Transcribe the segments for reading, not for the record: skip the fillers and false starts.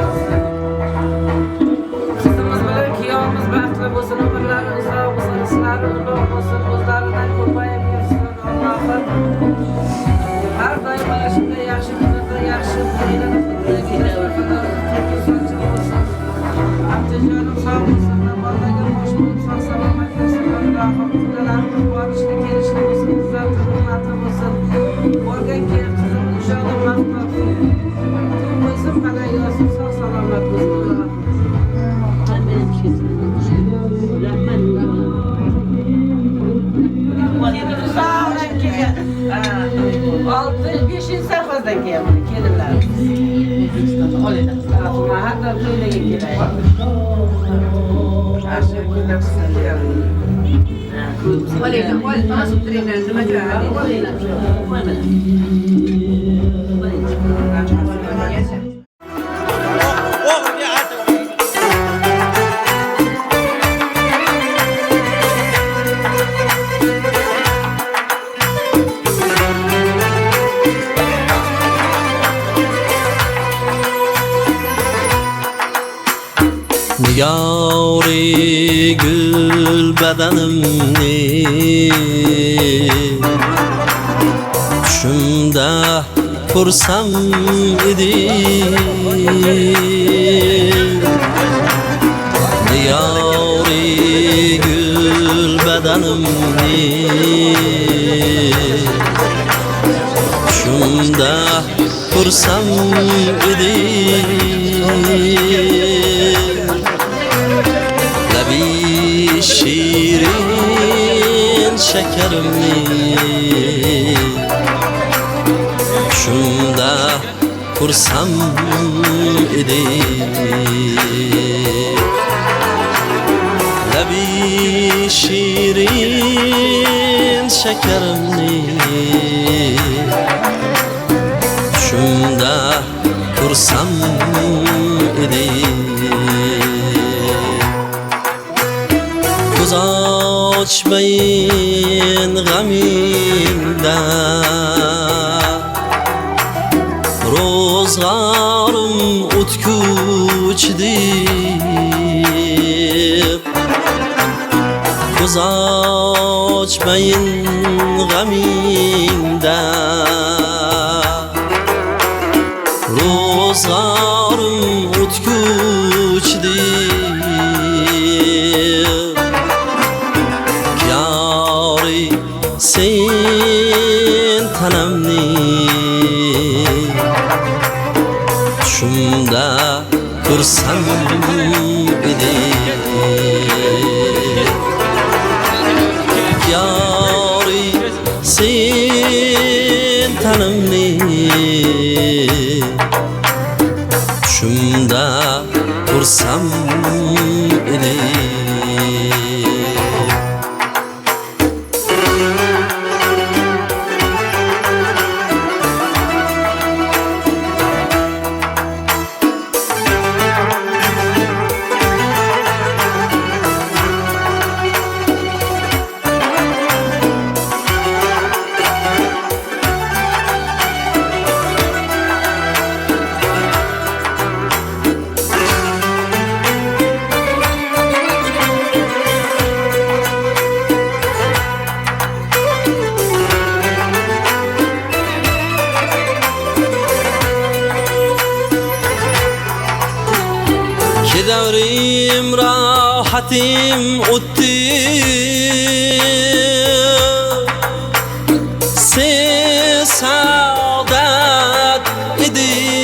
olsa. Kızımız bilen kıyağımız bəxtli olsun, ömürleri sağ olsun, ısrarı ulu olsun, özlerinden kurbayı versin Allah'ım. Her daim yaşında yaşı, kızında yaşı, eğlenip gidelim, tepki saçı olsun. Amcacığım sağ olsun, vallahi hoş bulduk, sağ selamet olsun, Allah'ım. Kıdalarımız barışlı, gelişli olsun, güzel tırmanatı olsun. Organ ki kızımın inşallah mahmut. Tüm kızım bana yazsın, sağ selamet olsun Allah'ım. Altı, beşinci sayfadaki yapın, kediler. Atıma hatta böyle gidiyor. Aşağı kediler sınırıyor. Olena, olena, nasıl trenen, ne macera? Olena. Yâri gül bedenimni Düşümde kursam idi Yâri gül bedenimni Düşümde kursam idi Lebi şirin şekerimni Şunda kursam idi Lebi şirin şekerimni Şunda kursam idi Göz açmayın gamimde Rozgarım utkuçdir Göz açmayın gamimde Rozgarım utkuçdir Sen tanamni Şunda kursam idi Yari sen tanamni Şunda kursam idi Devrim rahatim utti Se saadet idi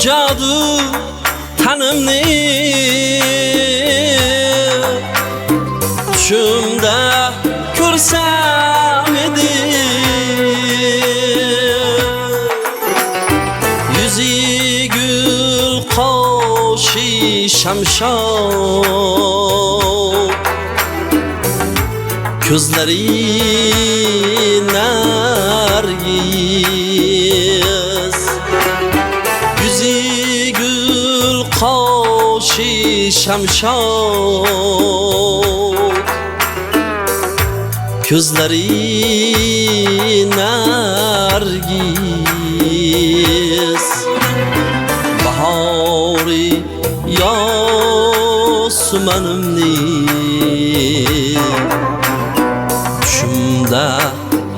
Cadu tanımni Şumda kursam idi Yüzü gül qoshi shamshod ko'zlari nargiz, yuzi gul, qoshi shamshod, ko'zlari nargiz, bahori yosumanimni tushimda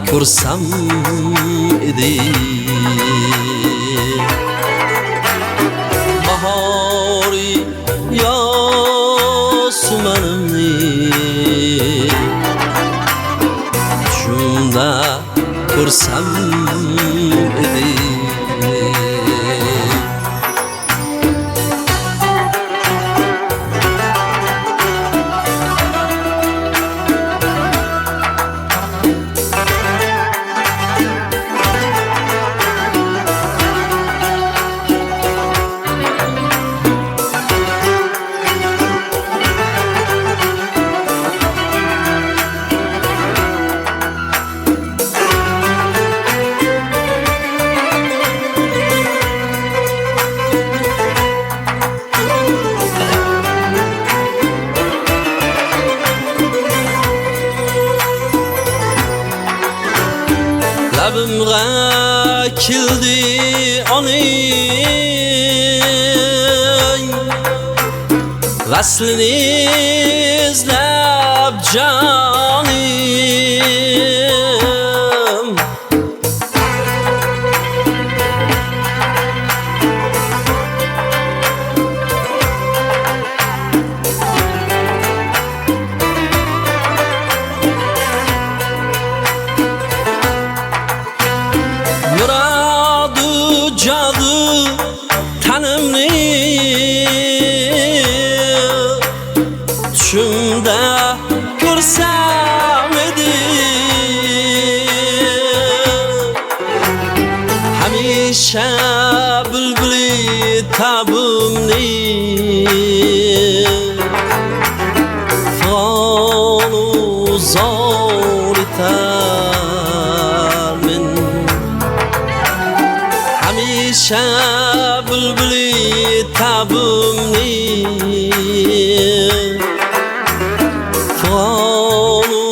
ko'rsam edi. Bahori yosumanimni tushimda ko'rsam edi. Labimga kildi oning, vaslini izlab jonim. Muradu cadu tanımni tushimda ko'rsam edi. Hamisha bulbuli tabimni fig'onu zor etar men. Hamisha bulbuli tabimni fig'onu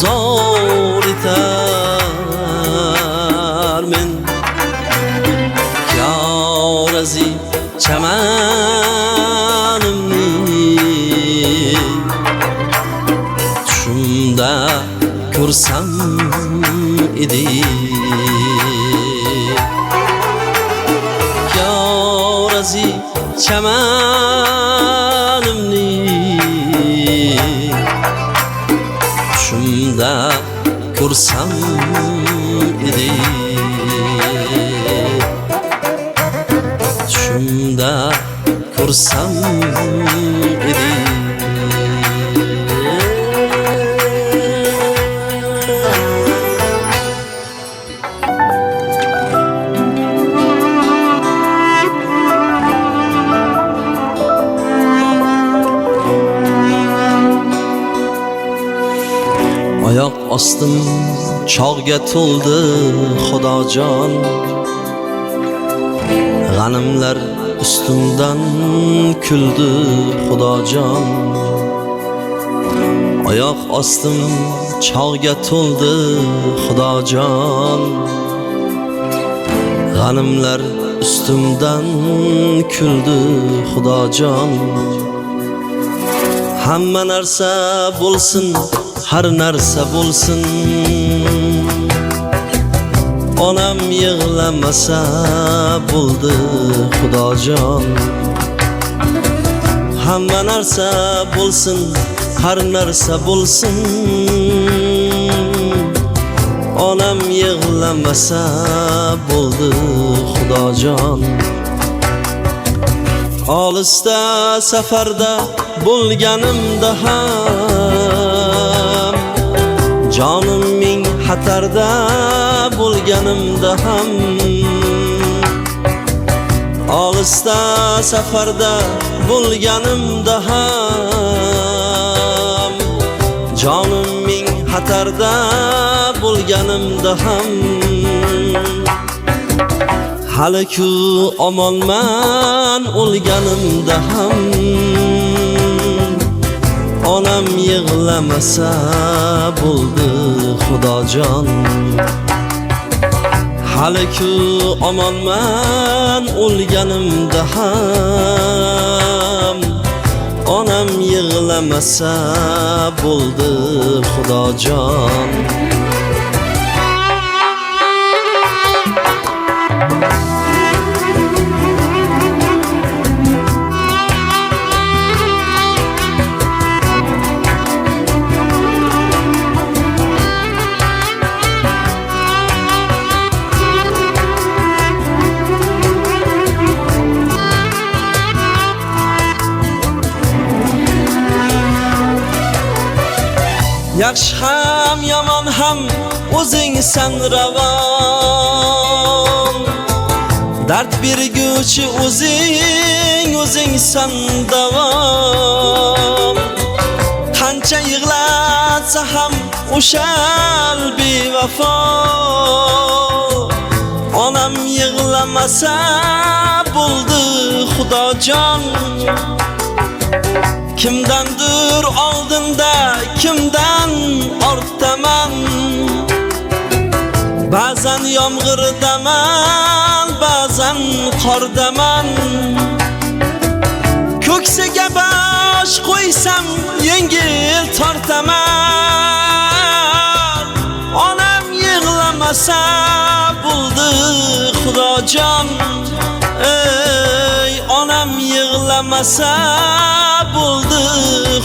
zor etar men. Yorazi chamanimni tushimda ko'rsam edi. Yorazi chamanimni tushimda ko'rsam edi. Tushimda ko'rsam edi. Oyoq ostim chog'ga to'ldi Xudojon, g'animlar ustimdan kuldi Xudojon. Oyoq ostim chog'ga to'ldi Xudojon, g'animlar ustimdan kuldi Xudojon. Hamma narsa bo'lsin, har narsa bo'lsin, onam yig'lamasa bo'ldi Xudojon. Hamma narsa bo'lsin, har narsa bo'lsin, onam yig'lamasa bo'ldi Xudojon. Olisda safarda bo'lganimda ham, jonim ming xatarda bo'lganimda ham, olisda safarda bo'lganimda ham, jonim ming xatarda bo'lganimda ham hali-ku omonman o'lganimda ham onam yig'lamasa bo'ldi Xudojon hali-ku omonman o'lganimda ham onam yig'lamasa bo'ldi Xudojon Yaxshi ham yomon ham o'zingsan ravon Dard berguvchi o'zingsan davom Qancha yig'latsa ham o'shal bevafo Onam yig'lamasa bo'ldi Xudojon Kimdandir oldinda, kimdan ortdaman Ba'zan yomg'irdaman, ba'zan qordaman Ko'ksiga bosh qo'ysam yengil tortaman Onam yig'lamasa bo'ldi Xudojon Ey onam yig'lamasa bo'ldi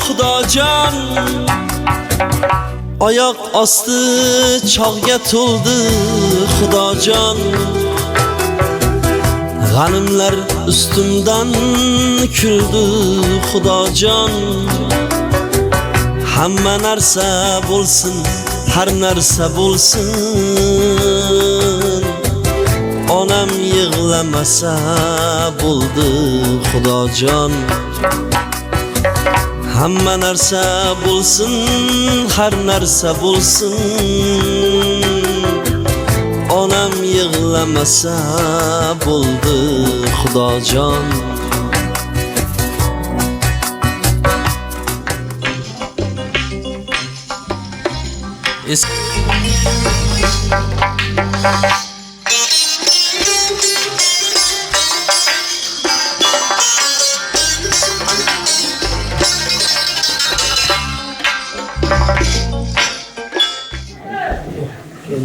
Xudojon Oyoq osti chog'ga to'ldi Xudojon G'animlar ustimdan kuldi Xudojon Hamma narsa bo'lsin, har narsa bo'lsin Onam yig'lamasa bo'ldi Xudojon Hamma narsa bo'lsin, har narsa bo'lsin Onam yig'lamasa bo'ldi Xudojon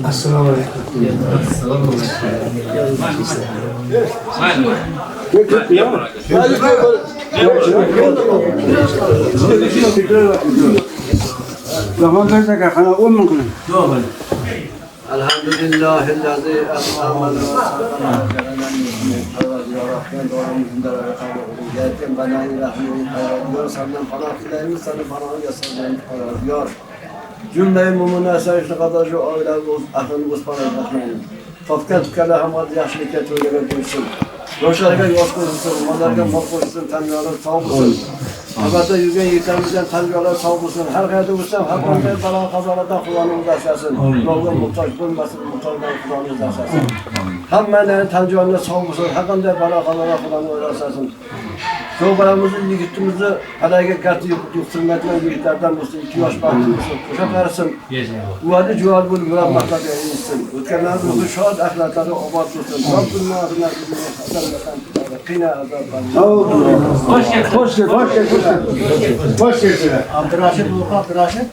Assalamu alaikum. Elhamdülillahillazi Cümle-i mümine sayışlı kadar şu aile aklını uzmanı bakmayın. Tafkan tükele hamad yaşlıke tüylere duysun. Roşlarga yoz ko'rsin, mallarga mol qo'ysin, tanyolar sog' bo'lsin. Albatta yurgan yetamizdan tanyolar sog' bo'lsin. Har qayerda bo'lsam, har qanday balo qazolardan Xudoning asrasin. Birovga muhtoj bo'lmasin, muhtojdan Xudoning asrasin. Hammaning tanjoylar sog' bo'lsin, har qanday balo qazolar Xudoning asrasin. Ko'plarimizni yigitimizni halaga katta yuqtirmaydigan yigitlardan bo'lsin, 2 yosh baxtli bo'lsin, o'sha qarisin. Ularni javob bo'lib rahmatlarga yetsin. O'tganlar ruhi shod, axloqlari obod bo'lsin. Hoş geldin. Abdurrahim, Abdurrahim.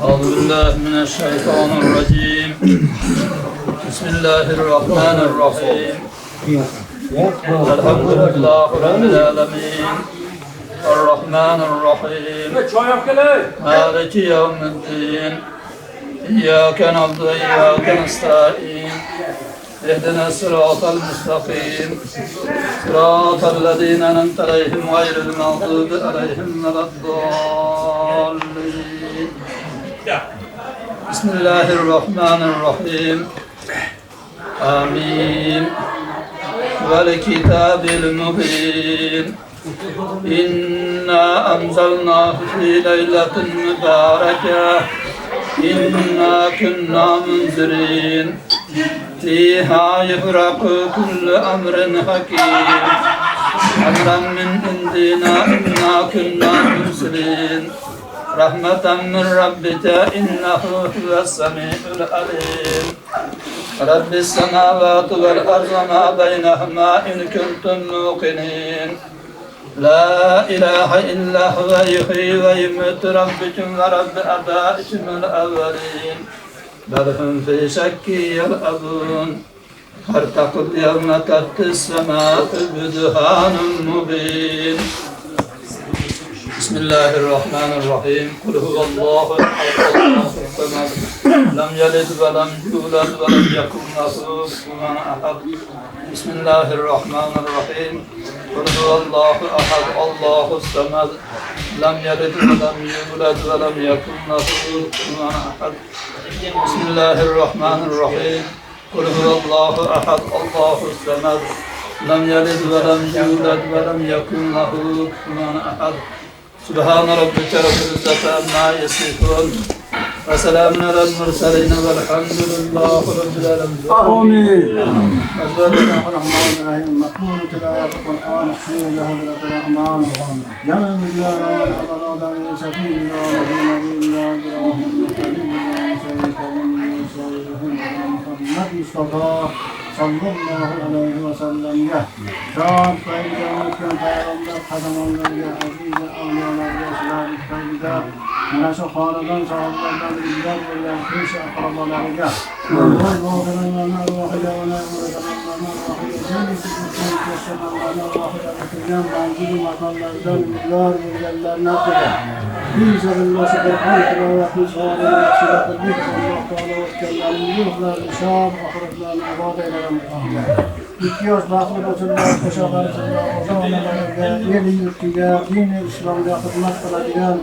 Euzubillahimineşşeytanirracim. Bismillahirrahmanirrahim. Elhamdülillahi Rabbil alemin. Errahmanirrahim. Maliki yevmiddin. İyyâke na'budu ve iyyâke nesta'in. اهدنا الصراط المستقيم صراط الذين أنعمت عليهم غير المغضوب عليهم ولا الضالين بسم الله الرحمن الرحيم آمين والكتاب المبين إنا أنزلناه في ليلة مباركة إنا كنا منذرين فيها يفرق كل أمر حكيم أمرا من عندنا إنا كنا مرسلين رحمة من ربك إنه هو السميع العليم رب السماوات والأرض ما بينهما إن كنتم موقنين لا إله إلا هو يحيي ويميت ربكم ورب آبائكم الأولين بل هم في شك يلعبون فارتقب يوم تأتي السماء بدخان مبين بسم الله الرحمن الرحيم قل هو الله أحد الله الصمد لم يلد ولم يولد ولم يكن له كفوا أحد بسم الله الرحمن الرحيم قل هو الله أحد الله الصمد لم يلد ولم يولد ولم يكن له كفوا أحد بسم الله الرحمن الرحيم قل هو الله أحد الله الصمد لم يلد ولم يولد ولم يكن له كفوا أحد سبحان ربك رب العزة عما يصفون وسلام على المرسلين والحمد لله رب العالمين. آمين. الرحمن الرحيم مقبول تلاوة القرآن خير له من الرحمن جل بالله الأرض من سبيل الله ونبي الله محمد مصطفى صلى الله عليه وسلم شاب فإذا ممكن فيرمض قدم الله عزيز أولياء الإسلام الفائدة من شخارة صعبة بالله واليحيش أقرب لرجع والله من الروحية ونعمة من الروحية جنة الكون كشف من الروحية الكريم بانجيل مقام الأجدال مقدار وجل الناقبة في سبيل الله سبحانه وفي صالح سبحانه الله تعالى وكلام يهلا الشام أخرجنا العبادة إلى المقام İhtiyaç bakır oturlar, koşaklar oturlar, ozanlarına yeni yurttiga, dini İslam'da hizmet kılabilen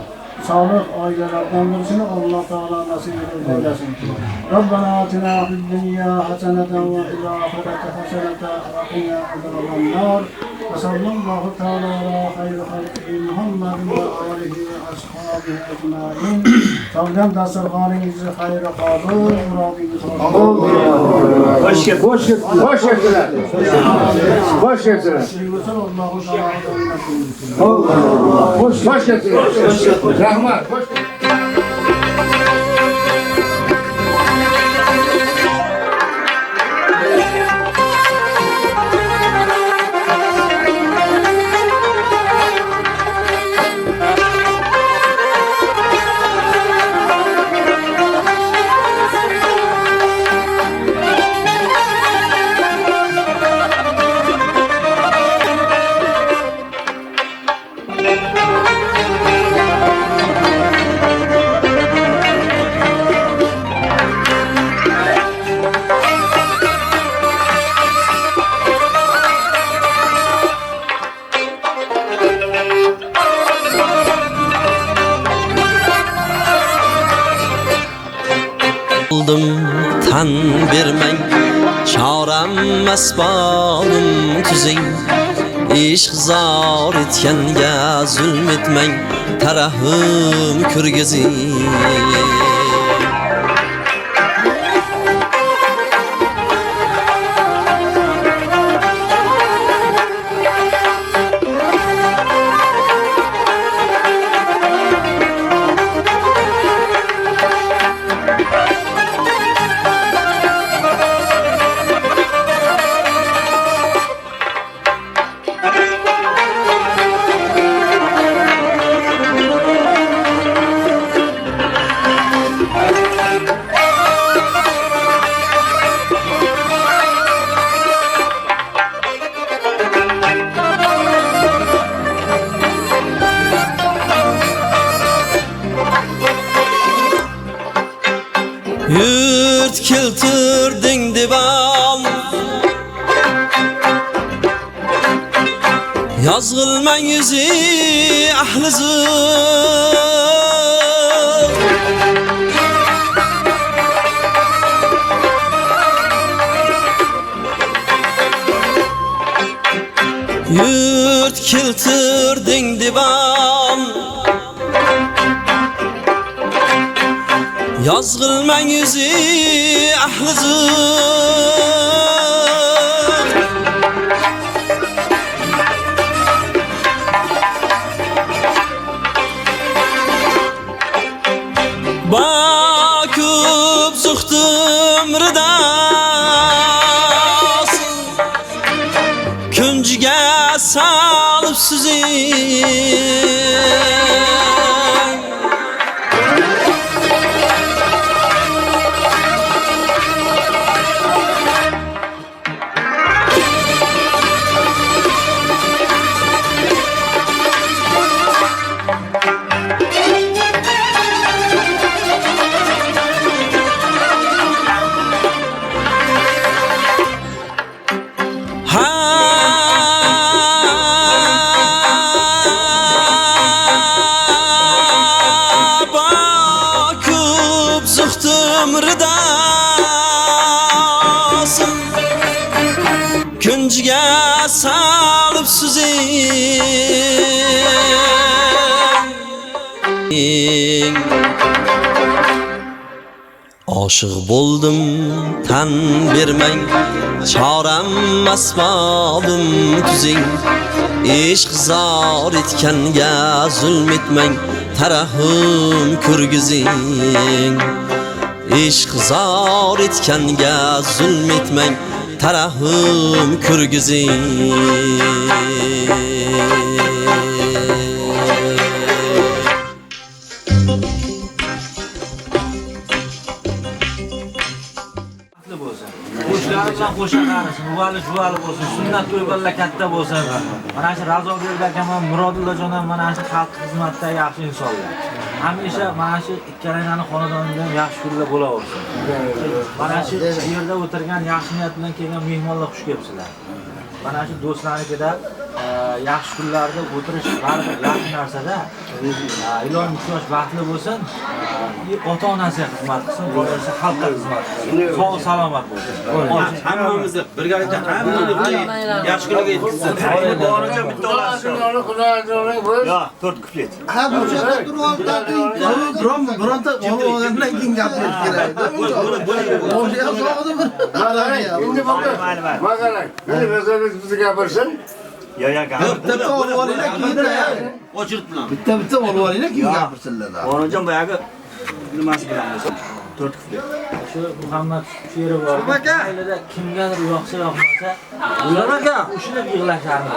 sağlık ailelerden birisini Allah Teala nasip eylesin. Rabbena atina fid dunya haseneten ve fil ahireti haseneten ve qina azaban nar. Ve sallallahu teala ala hayri halkihi Muhammedin ve alihi ve ashabihi ecmaîn. Tavdan dasturxoningizga xayri qabul, murodingiz Hoş geldin. Hoş geldin. Hoş geldin. Hoş geldin. Allahu Teala Hoş geldin. Rahmat. Hoş geldin. Aldım tan vermeng çarem asbalım tüzey İşq zor etganga zulm etmeng tarahım kürgizing Yurt kiltirding divan Yazgılman yüzü ahlızı Yurt kiltirding keltirding divan Yazgılman yüzü ahlızım Bakıp zuhtum rıdasın Küncüge salıp süzün Bakıp zuhtum rıdasın Küncüge salıp süzün Aşık buldum tan bermang Çarem asbabım tüzing İşq zor etkanga zulm etmang Tarahım kurgizing İşq zor etkanga zulm etmang Tarahım kurgizing Qo'shlar bilan qo'shaqarisin, uvali juvali bo'lsin, sunnat to'yganlar katta bo'lsin. Mana shu Razobek aka ham, Murodullo jon ham mana shu xalq xizmatida yaxshi insonlar. Hamisha mana shu ikkalangani xonadonida yaxshi kunlar bo'laversin. Mana shu yerda o'tirgan yaxshi niyat bilan kelgan mehmonlar xush kelibsizlar. Mana shu do'stlarnikida yaxshi kunlarda o'tirish baribir yaxshi narsada. Ilohim yosh baxtli bo'lsin. Ota-onasiga xizmat qilsin, bo'lsa xalqqa xizmat qilsin. Sog' salomat bo'lsin. Hammamizni birgalikda yaxshi kunga yetkazsin. Boricha bitta olasiz. Yo'q, 4 kuplet. Ha, bu yerda turib bironta olgandan keyin gapirish kerak. O'sha sog'di bir. Endi bakın. Magalar. Beni bezeriz bizi gapirsin. Yo, gapir. Bitta olib olinglar keyin. O'chirib bilan. Bitta olib olinglar keyin gapirsinlar. Borajon boyagi nimasi bilan bo'lsin. 4 kuplet. Shu Muhammad she'ri bor. Aylada kimgadir yoqsa yoqmasa, ular aka ushilib yig'lashardi.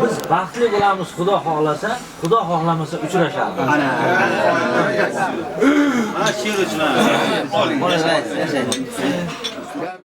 Biz baxtli bo'lamiz, Xudo xohlasa, Xudo xohlamasa uchrashamiz. Mana she'r uchun. Oling.